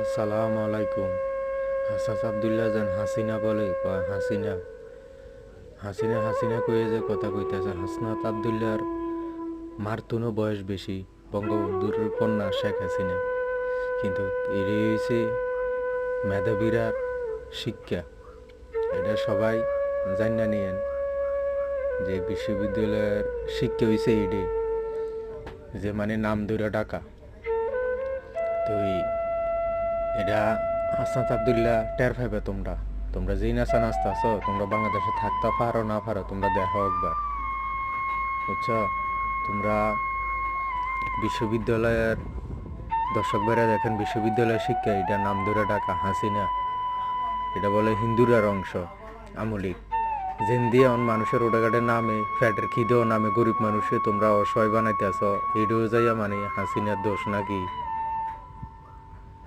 আসসালামু আলাইকুম। হাসাস আব্দুল্লাহ জান হাসিনা বলে কয় হাসিনা হাসিনা হাসিনা কয়ে যে কথা কইতেছে হাসনাত আব্দুল্লাহর মারতুনও বয়স বেশি বঙ্গবন্ধুর কন্যা শেখ হাসিনা, কিন্তু এর হয়েছে মেধাবীরার শিক্ষা। এটা সবাই জানা নিয়েন যে বিশ্ববিদ্যালয়ের শিক্ষা হয়েছে এডে যে মানে নাম ধরে ডাকা। তো এটা হাসনাত আব্দুল্লাহ টের পাইবে। তোমরা তোমরা যেই নাচা নাচতেছ, তোমরা বাংলাদেশে থাকতে পারো না পারো, তোমরা দেখো একবার, বুঝছো? তোমরা বিশ্ববিদ্যালয়ের দর্শক বেড়া দেখেন, বিশ্ববিদ্যালয়ের শিক্ষা এটা নাম ধরে ডাকা হাসিনা, এটা বলে হিন্দুরার অংশ আমলিক যেন দিয়ে মানুষের রোডাঘাটে নামে ফ্যাটের খিদেও নামে গরিব মানুষে তোমরা অসহায় বানাইতেছ। এটাও যাইয়া মানে হাসিনার দোষ নাকি?